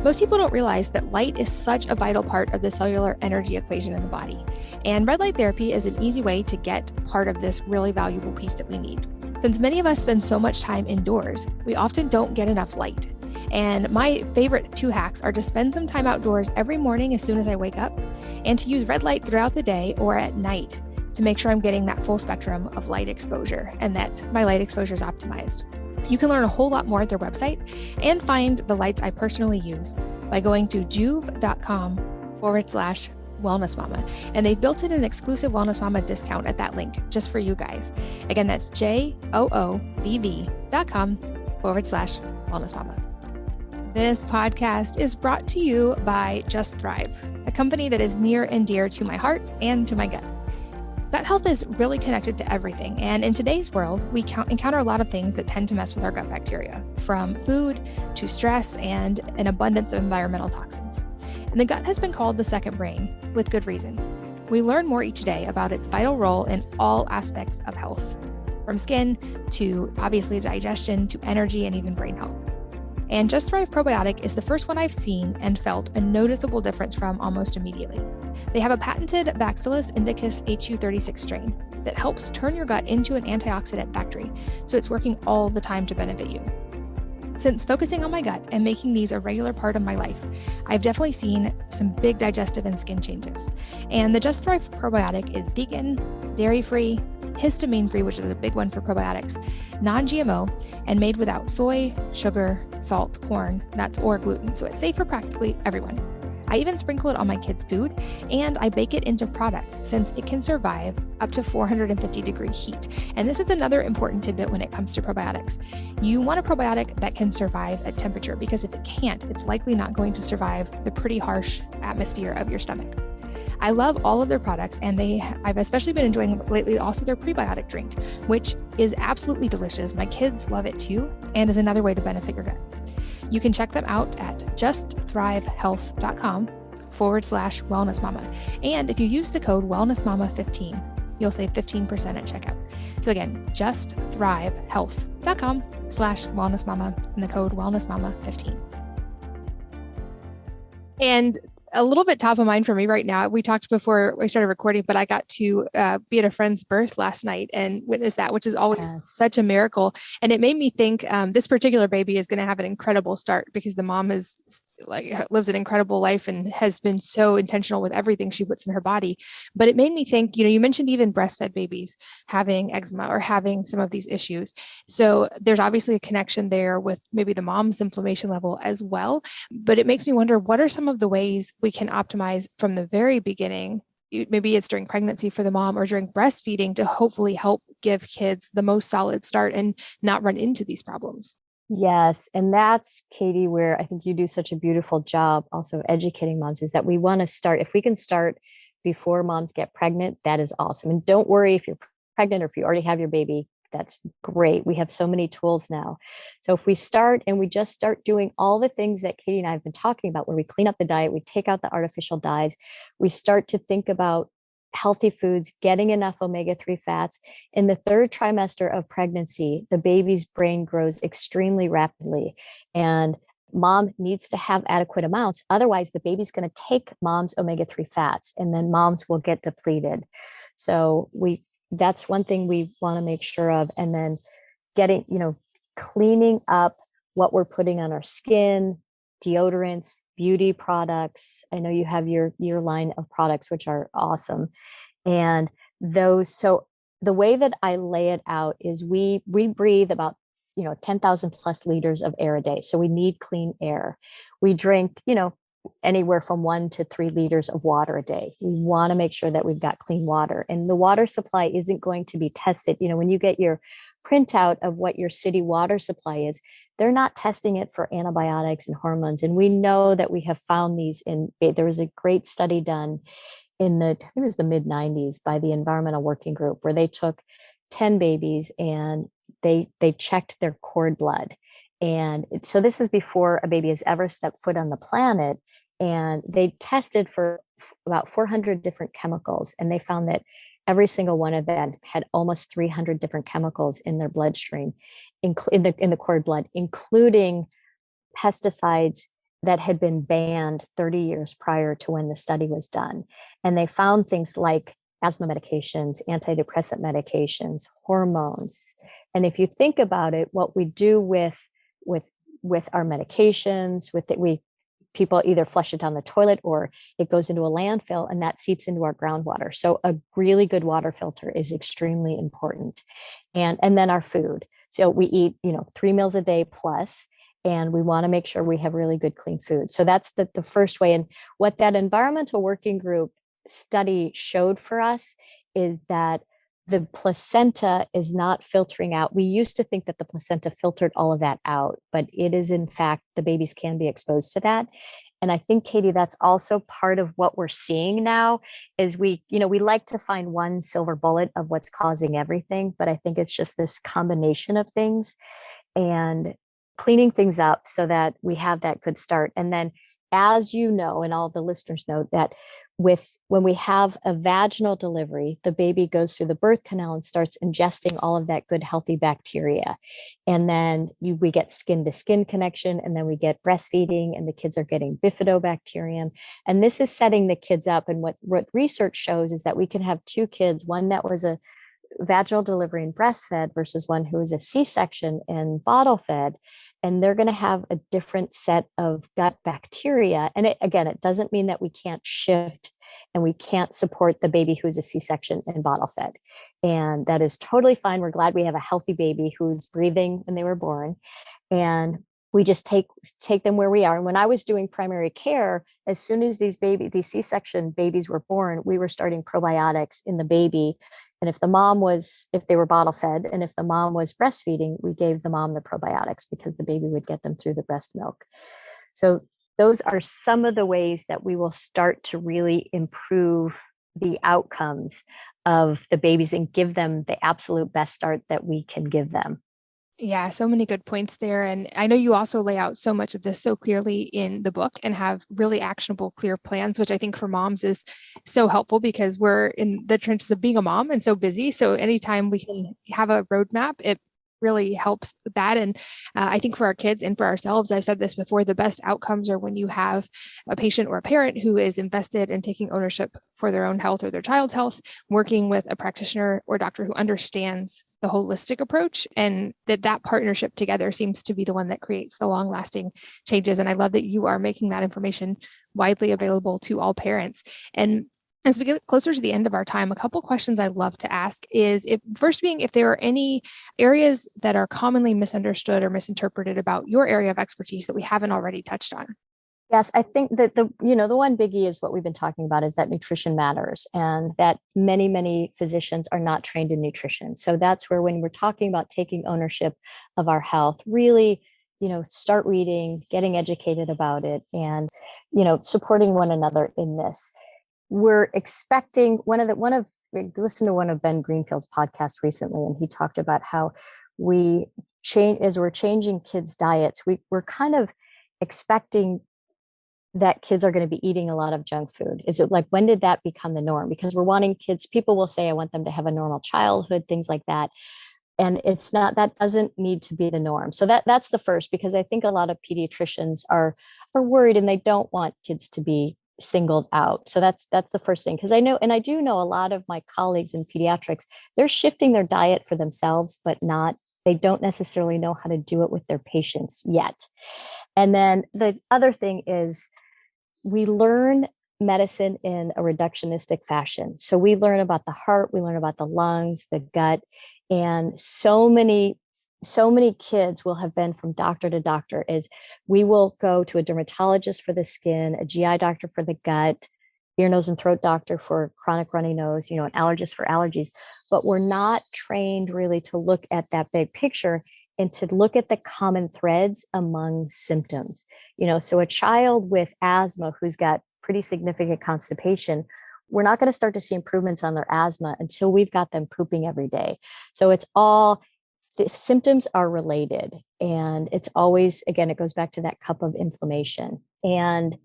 Most people don't realize that light is such a vital part of the cellular energy equation in the body, and red light therapy is an easy way to get part of this really valuable piece that we need. Since many of us spend so much time indoors, we often don't get enough light. And my favorite 2 hacks are to spend some time outdoors every morning as soon as I wake up, and to use red light throughout the day or at night to make sure I'm getting that full spectrum of light exposure and that my light exposure is optimized. You can learn a whole lot more at their website and find the lights I personally use by going to juve.com/Wellness Mama. And they've built in an exclusive Wellness Mama discount at that link just for you guys. Again, that's JOOBV.com/Wellness Mama. This podcast is brought to you by Just Thrive, a company that is near and dear to my heart and to my gut. Gut health is really connected to everything, and in today's world, we encounter a lot of things that tend to mess with our gut bacteria, from food to stress and an abundance of environmental toxins. And the gut has been called the second brain, with good reason. We learn more each day about its vital role in all aspects of health, from skin to obviously digestion to energy and even brain health. And Just Thrive Probiotic is the first one I've seen and felt a noticeable difference from almost immediately. They have a patented Bacillus indicus HU36 strain that helps turn your gut into an antioxidant factory, so it's working all the time to benefit you. Since focusing on my gut and making these a regular part of my life, I've definitely seen some big digestive and skin changes. And the Just Thrive Probiotic is vegan, dairy-free, histamine-free, which is a big one for probiotics, non-GMO, and made without soy, sugar, salt, corn, nuts, or gluten, so it's safe for practically everyone. I even sprinkle it on my kids' food, and I bake it into products since it can survive up to 450-degree heat. And this is another important tidbit when it comes to probiotics. You want a probiotic that can survive at temperature, because if it can't, it's likely not going to survive the pretty harsh atmosphere of your stomach. I love all of their products, and I've especially been enjoying lately also their prebiotic drink, which is absolutely delicious. My kids love it too, and is another way to benefit your gut. You can check them out at justthrivehealth.com/Wellness Mama. And if you use the code WellnessMama15, you'll save 15% at checkout. So again, justthrivehealth.com/Wellness Mama and the code WellnessMama15. And a little bit top of mind for me right now. We talked before we started recording, but I got to be at a friend's birth last night and witness that, which is always such a miracle. And it made me think this particular baby is going to have an incredible start because the mom is lives an incredible life and has been so intentional with everything she puts in her body. But it made me think, you mentioned even breastfed babies having eczema or having some of these issues. So there's obviously a connection there with maybe the mom's inflammation level as well. But it makes me wonder, what are some of the ways we can optimize from the very beginning? Maybe it's during pregnancy for the mom or during breastfeeding to hopefully help give kids the most solid start and not run into these problems. Yes. And that's, Katie, where I think you do such a beautiful job also educating moms, is that we want to start, if we can start before moms get pregnant, that is awesome. And don't worry if you're pregnant or if you already have your baby, that's great. We have so many tools now. So if we start and we just start doing all the things that Katie and I have been talking about, where we clean up the diet, we take out the artificial dyes, we start to think about healthy foods, getting enough omega-3 fats. In the third trimester of pregnancy, the baby's brain grows extremely rapidly, and mom needs to have adequate amounts. Otherwise, the baby's going to take mom's omega-3 fats, and then moms will get depleted. So that's one thing we want to make sure of. And then getting, cleaning up what we're putting on our skin, deodorants, beauty products. I know you have your line of products, which are awesome. And so the way that I lay it out is we breathe about 10,000 plus liters of air a day. So we need clean air. We drink, anywhere from 1 to 3 liters of water a day. We want to make sure that we've got clean water. And the water supply isn't going to be tested. When you get your printout of what your city water supply is, they're not testing it for antibiotics and hormones. And we know that we have found these there was a great study done I think it was the mid 90s by the Environmental Working Group, where they took 10 babies and they checked their cord blood. And so this is before a baby has ever stepped foot on the planet. And they tested for about 400 different chemicals. And they found that every single one of them had almost 300 different chemicals in their bloodstream, in the cord blood, including pesticides that had been banned 30 years prior to when the study was done. And they found things like asthma medications, antidepressant medications, hormones. And if you think about it, what we do with our medications, people either flush it down the toilet or it goes into a landfill, and that seeps into our groundwater. So a really good water filter is extremely important. And then our food. So we eat, 3 meals a day plus, and we want to make sure we have really good clean food. So that's the first way. And what that Environmental Working Group study showed for us is that the placenta is not filtering out. We used to think that the placenta filtered all of that out, but it is, in fact, the babies can be exposed to that. And I think, Katie, that's also part of what we're seeing now is we like to find one silver bullet of what's causing everything, but I think it's just this combination of things and cleaning things up so that we have that good start. And then, as you know, and all the listeners know, that when we have a vaginal delivery, the baby goes through the birth canal and starts ingesting all of that good, healthy bacteria. And then we get skin to skin connection, and then we get breastfeeding, and the kids are getting bifidobacterium. And this is setting the kids up. And what research shows is that we can have 2 kids, one that was a vaginal delivery and breastfed versus one who was a C-section and bottle fed. And they're going to have a different set of gut bacteria. And it doesn't mean that we can't shift and we can't support the baby who's a C-section and bottle fed. And that is totally fine. We're glad we have a healthy baby who's breathing when they were born. And we just take them where we are. And when I was doing primary care, as soon as these C-section babies were born, we were starting probiotics in the baby. And if they were bottle fed, and if the mom was breastfeeding, we gave the mom the probiotics because the baby would get them through the breast milk. So those are some of the ways that we will start to really improve the outcomes of the babies and give them the absolute best start that we can give them. Yeah, so many good points there. And I know you also lay out so much of this so clearly in the book and have really actionable, clear plans, which I think for moms is so helpful because we're in the trenches of being a mom and so busy. So anytime we can have a roadmap, it really helps with that. And I think for our kids and for ourselves, I've said this before, the best outcomes are when you have a patient or a parent who is invested in taking ownership for their own health or their child's health, working with a practitioner or doctor who understands the holistic approach, and that partnership together seems to be the one that creates the long lasting changes. And I love that you are making that information widely available to all parents. And as we get closer to the end of our time, a couple questions I'd love to ask is, if there are any areas that are commonly misunderstood or misinterpreted about your area of expertise that we haven't already touched on. Yes, I think that the one biggie is what we've been talking about, is that nutrition matters, and that many physicians are not trained in nutrition. So that's where, when we're talking about taking ownership of our health, really, start reading, getting educated about it, and, supporting one another in this. We're expecting we listened to one of Ben Greenfield's podcasts recently, and he talked about how we're changing kids' diets. We're kind of expecting that kids are going to be eating a lot of junk food. Is it like, when did that become the norm? Because we're wanting kids, people will say, I want them to have a normal childhood, things like that. And it's not, that doesn't need to be the norm. So that's the first, because I think a lot of pediatricians are worried, and they don't want kids to be singled out. So that's the first thing. Because I do know a lot of my colleagues in pediatrics, they're shifting their diet for themselves, but they don't necessarily know how to do it with their patients yet. And then the other thing is, we learn medicine in a reductionistic fashion. So we learn about the heart, we learn about the lungs, the gut, and so many kids will have been from doctor to doctor. Is we will go to a dermatologist for the skin, a GI doctor for the gut, ear, nose, and throat doctor for chronic runny nose, an allergist for allergies, but we're not trained really to look at that big picture and to look at the common threads among symptoms. So a child with asthma who's got pretty significant constipation, we're not going to start to see improvements on their asthma until we've got them pooping every day. So the symptoms are related, and it's always, again, it goes back to that cup of inflammation. And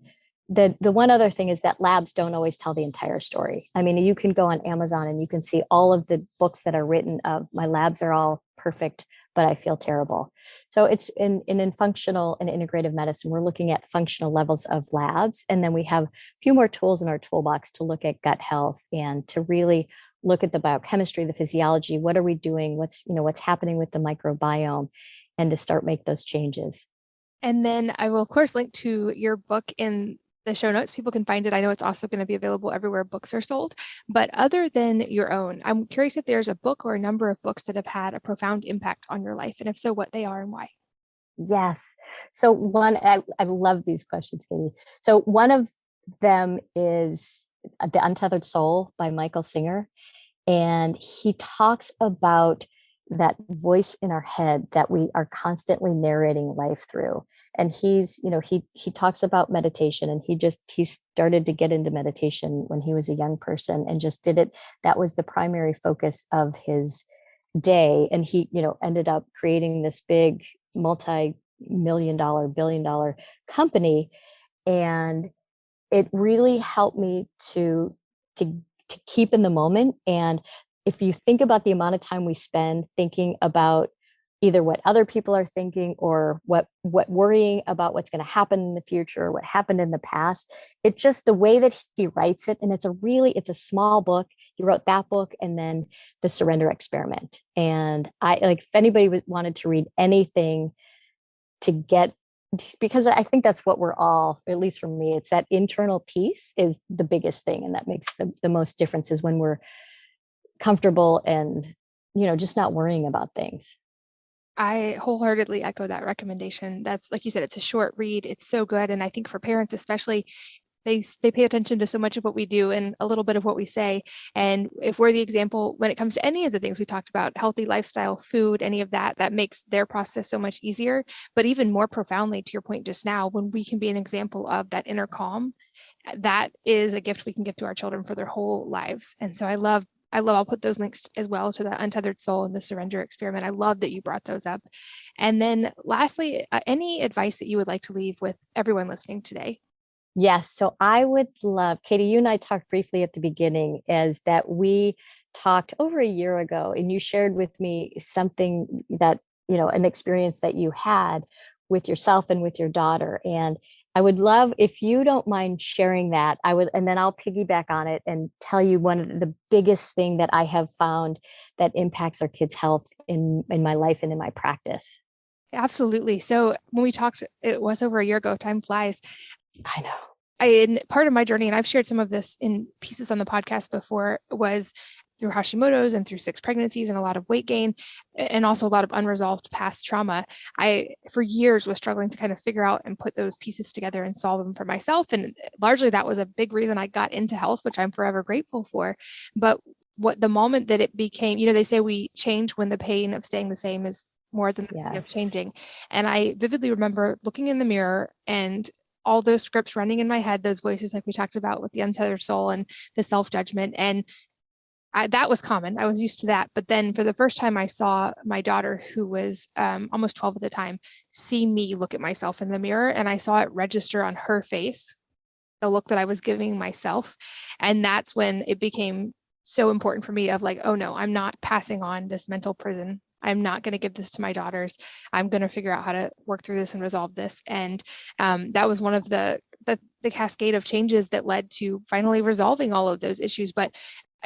the one other thing is that labs don't always tell the entire story. I mean, you can go on Amazon and you can see all of the books that are written of, my labs are all perfect, but I feel terrible. So it's in functional and integrative medicine, we're looking at functional levels of labs. And then we have a few more tools in our toolbox to look at gut health and to really look at the biochemistry, the physiology. What are we doing? What's happening with the microbiome, and to start make those changes. And then I will, of course, link to your book in the show notes. People can find it. I know it's also going to be available everywhere books are sold. But other than your own, I'm curious if there's a book or a number of books that have had a profound impact on your life, and if so, what they are and why. Yes. So I love these questions, Katie. So one of them is The Untethered Soul by Michael Singer. And he talks about that voice in our head that we are constantly narrating life through. And he talks about meditation, and he started to get into meditation when he was a young person and just did it. That was the primary focus of his day. And he, ended up creating this big multi-million-dollar, billion-dollar company. And it really helped me to keep in the moment. And if you think about the amount of time we spend thinking about either what other people are thinking, or what worrying about what's going to happen in the future, or what happened in the past, it's just the way that he writes it. And it's a small book. He wrote that book, and then The Surrender Experiment. And if anybody wanted to read anything because I think that's what we're all, at least for me, it's that internal peace is the biggest thing. And that makes the most difference, is when we're comfortable and, just not worrying about things. I wholeheartedly echo that recommendation. That's, like you said, it's a short read. It's so good. And I think for parents, especially, they pay attention to so much of what we do and a little bit of what we say. And if we're the example, when it comes to any of the things we talked about, healthy lifestyle, food, any of that, that makes their process so much easier. But even more profoundly, to your point just now, when we can be an example of that inner calm, that is a gift we can give to our children for their whole lives. And so I'll put those links as well to the Untethered Soul and the Surrender Experiment. I love that you brought those up. And then lastly, any advice that you would like to leave with everyone listening today? Yes. So I would love, Katie, you and I talked briefly at the beginning, is that we talked over a year ago, and you shared with me something that, an experience that you had with yourself and with your daughter. And I would love, if you don't mind sharing that, and then I'll piggyback on it and tell you one of the biggest thing that I have found that impacts our kids' health in my life and in my practice. Absolutely. So when we talked, it was over a year ago, time flies. I know. In part of my journey, and I've shared some of this in pieces on the podcast before, was through Hashimoto's and through 6 pregnancies and a lot of weight gain, and also a lot of unresolved past trauma. I, for years, was struggling to kind of figure out and put those pieces together and solve them for myself. And largely that was a big reason I got into health, which I'm forever grateful for. But the moment that it became, they say we change when the pain of staying the same is more than the pain of changing. And I vividly remember looking in the mirror and all those scripts running in my head, those voices like we talked about with the untethered soul and the self-judgment. And that was common. I was used to that. But then for the first time, I saw my daughter, who was almost 12 at the time, see me look at myself in the mirror. And I saw it register on her face, the look that I was giving myself. And that's when it became so important for me of like, oh no, I'm not passing on this mental prison. I'm not going to give this to my daughters. I'm going to figure out how to work through this and resolve this. And that was one of the cascade of changes that led to finally resolving all of those issues. But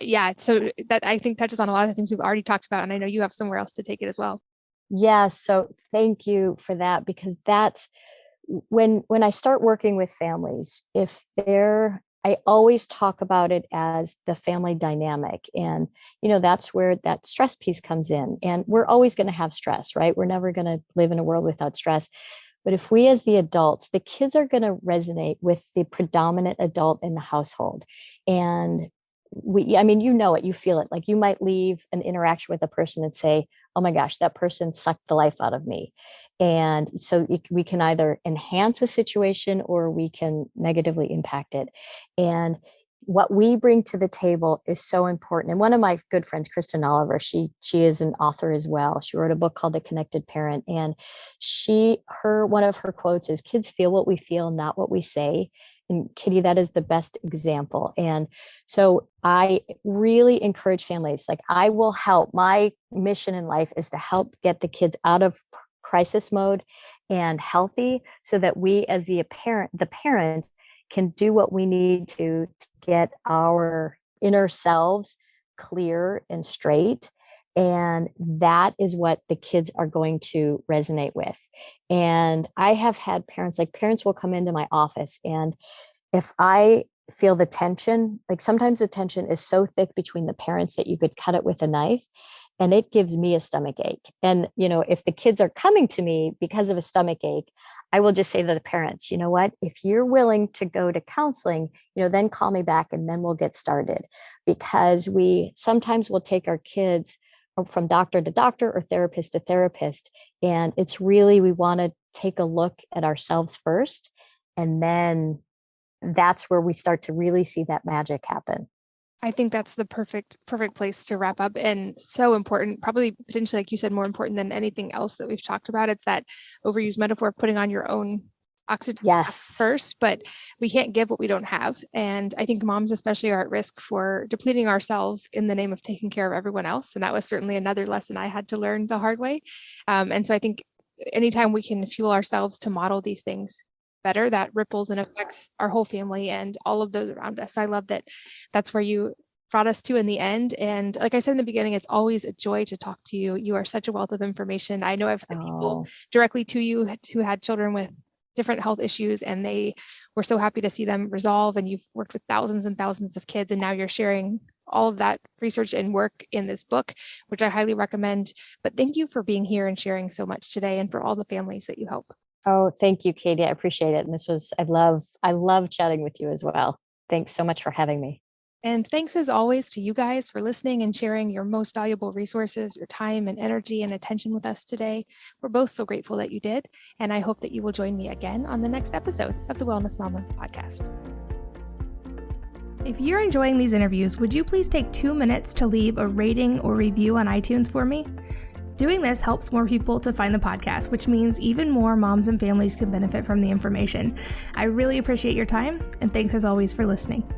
yeah, so that I think touches on a lot of the things we've already talked about. And I know you have somewhere else to take it as well. Yes. So thank you for that, because that's when I start working with families, I always talk about it as the family dynamic. And, that's where that stress piece comes in. And we're always going to have stress, right? We're never going to live in a world without stress. But if we, as the adults, the kids are going to resonate with the predominant adult in the household. And you feel it. Like you might leave an interaction with a person and say, oh my gosh, that person sucked the life out of me. And so we can either enhance a situation or we can negatively impact it. And what we bring to the table is so important. And one of my good friends, Kristen Oliver, she is an author as well. She wrote a book called The Connected Parent. And one of her quotes is, kids feel what we feel, not what we say. And Kitty, that is the best example. And so I really encourage families, like I will help. My mission in life is to help get the kids out of crisis mode and healthy, so that we as the parents can do what we need to get our inner selves clear and straight. And that is what the kids are going to resonate with. And I have had parents will come into my office, and if I feel the tension, like sometimes the tension is so thick between the parents that you could cut it with a knife, and it gives me a stomach ache. And, if the kids are coming to me because of a stomach ache, I will just say to the parents, you know what, if you're willing to go to counseling, then call me back and then we'll get started. Because we sometimes will take our kids from doctor to doctor or therapist to therapist. And it's really, we want to take a look at ourselves first. And then that's where we start to really see that magic happen. I think that's the perfect place to wrap up, and so important, probably potentially, like you said, more important than anything else that we've talked about. It's that overused metaphor of putting on your own oxygen first, but we can't give what we don't have. And I think moms especially are at risk for depleting ourselves in the name of taking care of everyone else. And that was certainly another lesson I had to learn the hard way. And so I think anytime we can fuel ourselves to model these things better, that ripples and affects our whole family and all of those around us. I love that that's where you brought us to in the end. And like I said in the beginning, it's always a joy to talk to you. You are such a wealth of information. I know I've sent people directly to you who had children with different health issues, and they were so happy to see them resolve. And you've worked with thousands and thousands of kids, and now you're sharing all of that research and work in this book, which I highly recommend. But thank you for being here and sharing so much today, and for all the families that you help. Oh, thank you, Katie. I appreciate it. And I love chatting with you as well. Thanks so much for having me. And thanks as always to you guys for listening and sharing your most valuable resources, your time and energy and attention with us today. We're both so grateful that you did. And I hope that you will join me again on the next episode of the Wellness Mama podcast. If you're enjoying these interviews, would you please take 2 minutes to leave a rating or review on iTunes for me? Doing this helps more people to find the podcast, which means even more moms and families can benefit from the information. I really appreciate your time, and thanks as always for listening.